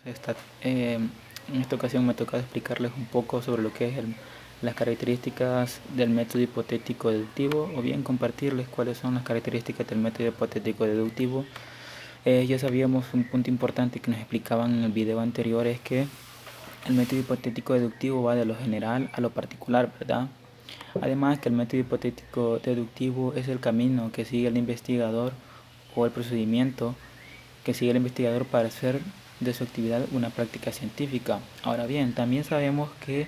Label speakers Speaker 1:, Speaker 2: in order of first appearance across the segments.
Speaker 1: Esta, eh, en esta ocasión me toca explicarles un poco sobre lo que es las características del método hipotético deductivo, o bien compartirles cuáles son las características del método hipotético deductivo. Ya sabíamos un punto importante que nos explicaban en el video anterior, es que el método hipotético deductivo va de lo general a lo particular, ¿verdad? Además que el método hipotético deductivo es el camino que sigue el investigador o el procedimiento que sigue el investigador para hacer de su actividad una práctica científica. Ahora bien, también sabemos que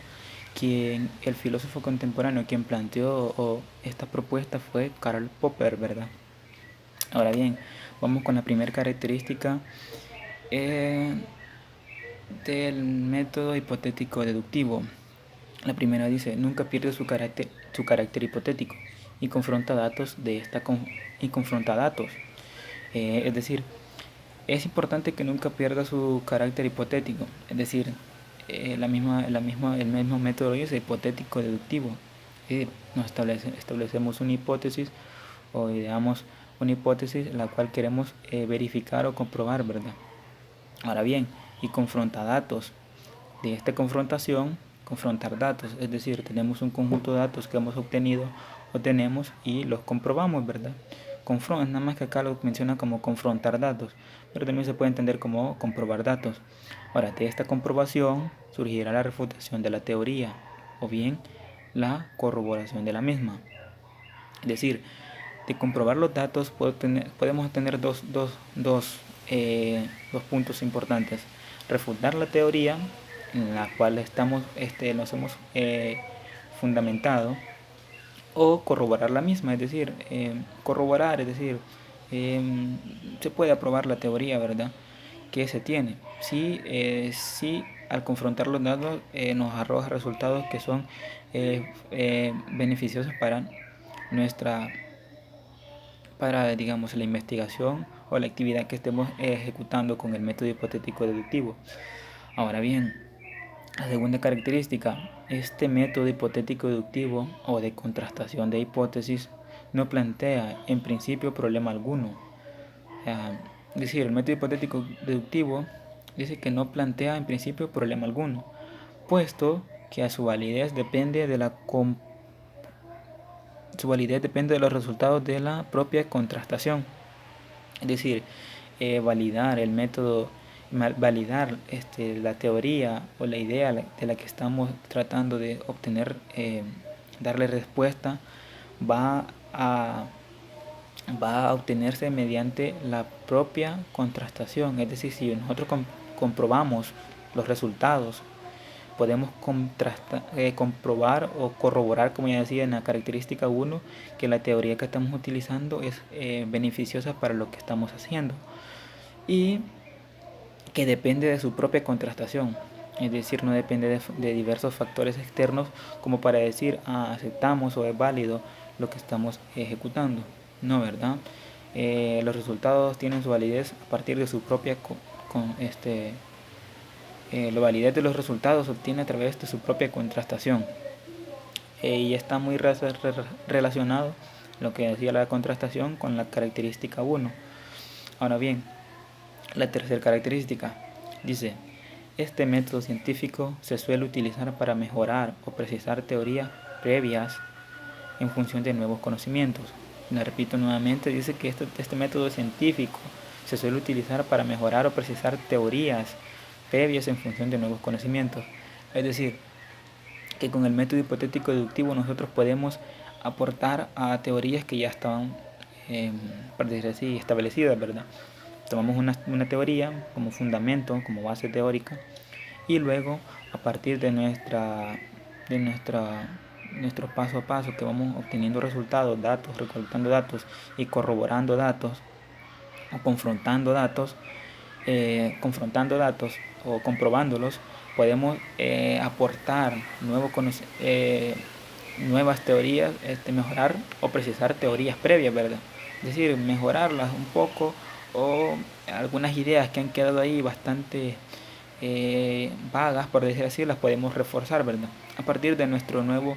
Speaker 1: el filósofo contemporáneo quien planteó esta propuesta fue Karl Popper, ¿verdad? Ahora bien, vamos con la primera característica eh, del método hipotético deductivo. La primera dice, nunca pierde su carácter hipotético y confronta datos de esta y confronta datos. Es decir, es importante que nunca pierda su carácter hipotético, es decir, el mismo método dice hipotético deductivo. Nos establecemos una hipótesis o ideamos una hipótesis la cual queremos verificar o comprobar, ¿verdad? Ahora bien, y confronta datos. De esta confrontación, confrontar datos, es decir, tenemos un conjunto de datos que hemos obtenido o tenemos y los comprobamos, ¿verdad? Nada más que acá lo menciona como confrontar datos, pero también se puede entender como comprobar datos. Ahora, de esta comprobación surgirá la refutación de la teoría o bien la corroboración de la misma. Es decir, de comprobar los datos podemos tener dos puntos importantes. Refutar la teoría en la cual nos hemos fundamentado, o corroborar la misma, es decir, corroborar, es decir, se puede aprobar la teoría, ¿verdad? Que se tiene. Si al confrontar los datos nos arroja resultados que son beneficiosos nuestra, digamos, la investigación o la actividad que estemos ejecutando con el método hipotético deductivo. Ahora bien, la segunda característica, este método hipotético deductivo o de contrastación de hipótesis no plantea en principio problema alguno. Es decir, el método hipotético deductivo dice que no plantea en principio problema alguno, puesto que a su validez depende de los resultados de la propia contrastación. Es decir, validar el método, validar la teoría o la idea de la que estamos tratando de obtener, darle respuesta, va a, va a obtenerse mediante la propia contrastación. Es decir, si nosotros comprobamos los resultados, podemos comprobar o corroborar, como ya decía en la característica 1, que la teoría que estamos utilizando es beneficiosa para lo que estamos haciendo y que depende de su propia contrastación. Es decir, no depende de diversos factores externos como para decir aceptamos o es válido lo que estamos ejecutando. No, ¿verdad? Los resultados tienen su validez a partir de su propia la validez de los resultados se obtiene a través de su propia contrastación. Y está muy relacionado lo que decía la contrastación con la característica 1. Ahora bien, la tercera característica dice, este método científico se suele utilizar para mejorar o precisar teorías previas en función de nuevos conocimientos. Le repito nuevamente, dice que este método científico se suele utilizar para mejorar o precisar teorías previas en función de nuevos conocimientos. Es decir, que con el método hipotético deductivo nosotros podemos aportar a teorías que ya estaban, por decir así, establecidas, ¿verdad? Tomamos una teoría como fundamento, como base teórica, y luego a partir de nuestro paso a paso que vamos obteniendo resultados, datos, recolectando datos y corroborando datos o confrontando datos o comprobándolos, podemos aportar nuevas teorías, mejorar o precisar teorías previas, ¿verdad? Es decir, mejorarlas un poco o algunas ideas que han quedado ahí bastante vagas, por decir así, las podemos reforzar, ¿verdad? A partir de nuestro nuevo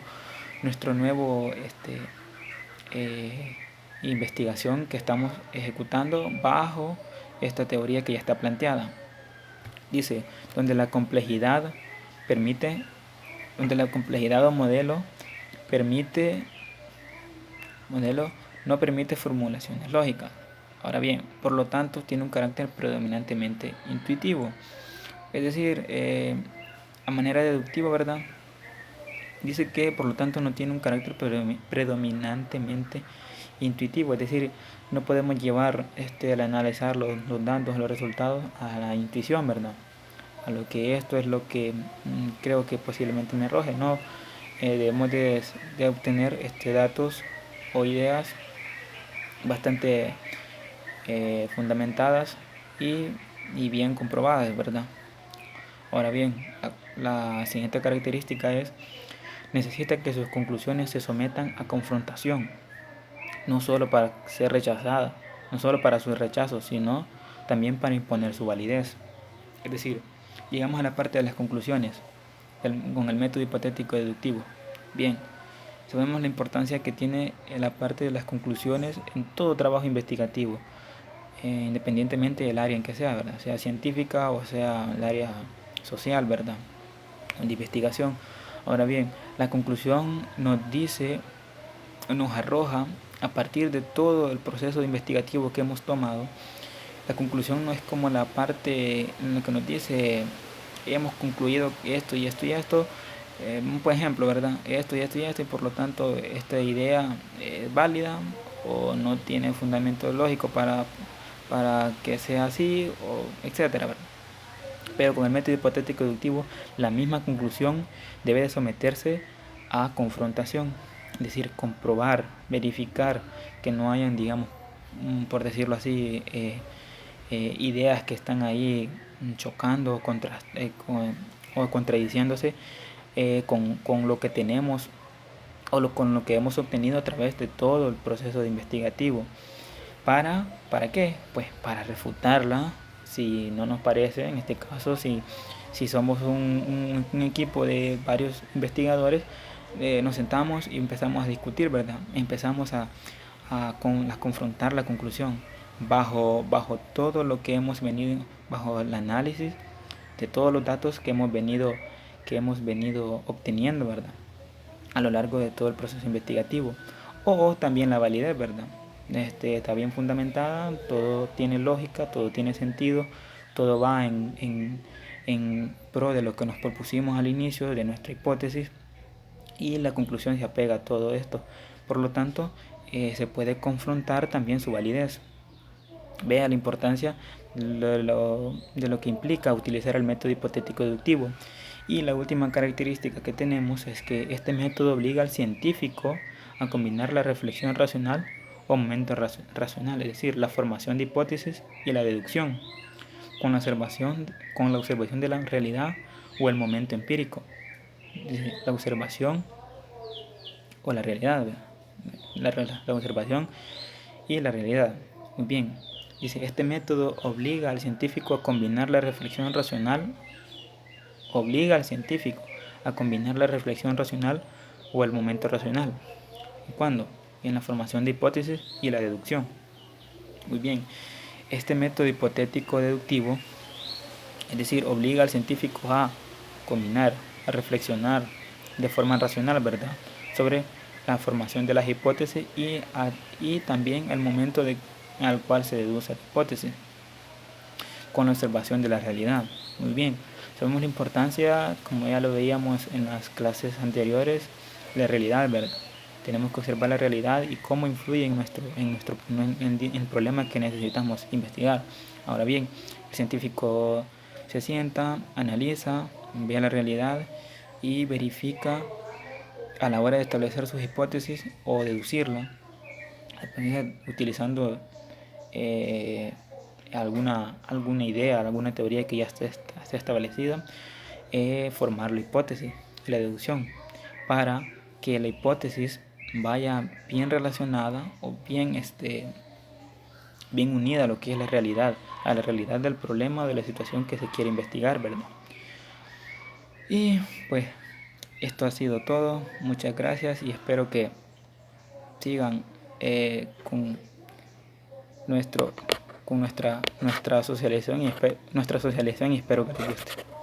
Speaker 1: investigación que estamos ejecutando bajo esta teoría que ya está planteada. Dice, donde la complejidad permite, donde la complejidad o modelo no permite formulaciones lógicas. Ahora bien, por lo tanto, tiene un carácter predominantemente intuitivo. Es decir, a manera deductiva, ¿verdad? Dice que por lo tanto no tiene un carácter predominantemente intuitivo, es decir, no podemos llevar al analizar los datos, los resultados a la intuición, ¿verdad? A lo que esto es lo que creo que posiblemente me arroje, ¿no? Debemos de obtener datos o ideas bastante fundamentadas y bien comprobadas, ¿verdad? Ahora bien, la siguiente característica es: necesita que sus conclusiones se sometan a confrontación, no solo para ser rechazada, no solo para su rechazo, sino también para imponer su validez. Es decir, llegamos a la parte de las conclusiones con el método hipotético deductivo. Bien, sabemos la importancia que tiene la parte de las conclusiones en todo trabajo investigativo, independientemente del área en que sea, ¿verdad? Sea científica o sea el área social, ¿verdad? De investigación. Ahora bien, la conclusión nos dice, nos arroja, a partir de todo el proceso investigativo que hemos tomado, la conclusión no es como la parte en la que nos dice hemos concluido esto y esto y esto, por ejemplo, ¿verdad? Esto y esto y esto, y por lo tanto esta idea es válida o no tiene fundamento lógico para que sea así, o etcétera, ¿verdad? Pero con el método hipotético deductivo, la misma conclusión debe de someterse a confrontación, es decir, comprobar, verificar que no hayan, digamos, por decirlo así, ideas que están ahí chocando o contradiciéndose con lo que tenemos con lo que hemos obtenido a través de todo el proceso de investigativo. ¿Para qué? Pues para refutarla, si no nos parece, en este caso, si somos un equipo de varios investigadores, nos sentamos y empezamos a discutir, ¿verdad? Empezamos a confrontar la conclusión bajo todo lo que hemos venido, bajo el análisis de todos los datos que hemos venido obteniendo, ¿verdad? A lo largo de todo el proceso investigativo. O también la validez, ¿verdad? Está bien fundamentada, todo tiene lógica, todo tiene sentido, todo va en pro de lo que nos propusimos al inicio de nuestra hipótesis, y la conclusión se apega a todo esto. Por lo tanto, se puede confrontar también su validez. Vea la importancia de lo que implica utilizar el método hipotético deductivo. Y la última característica que tenemos es que este método obliga al científico a combinar la reflexión racional o momento racional, es decir, la formación de hipótesis y la deducción, con la observación de la realidad o el momento empírico. La observación o la realidad, la observación y la realidad. Muy bien, dice, este método obliga al científico a combinar la reflexión racional, o el momento racional. ¿Y cuándo? En la formación de hipótesis y la deducción. Muy bien, este método hipotético deductivo, es decir, obliga al científico a combinar, a reflexionar de forma racional, ¿verdad?, sobre la formación de las hipótesis y también el momento al cual se deduce la hipótesis, con la observación de la realidad. Muy bien, sabemos la importancia, como ya lo veíamos en las clases anteriores, la realidad, ¿verdad? Tenemos que observar la realidad y cómo influye en el problema que necesitamos investigar. Ahora bien, el científico se sienta, analiza, ve la realidad y verifica a la hora de establecer sus hipótesis o deducirla, utilizando alguna idea, alguna teoría que ya esté establecida, formar la hipótesis, la deducción, para que la hipótesis vaya bien relacionada o bien unida a lo que es la realidad del problema o de la situación que se quiere investigar, ¿verdad? Y pues esto ha sido todo. Muchas gracias y espero que sigan con nuestro con nuestra socialización y espero que les guste.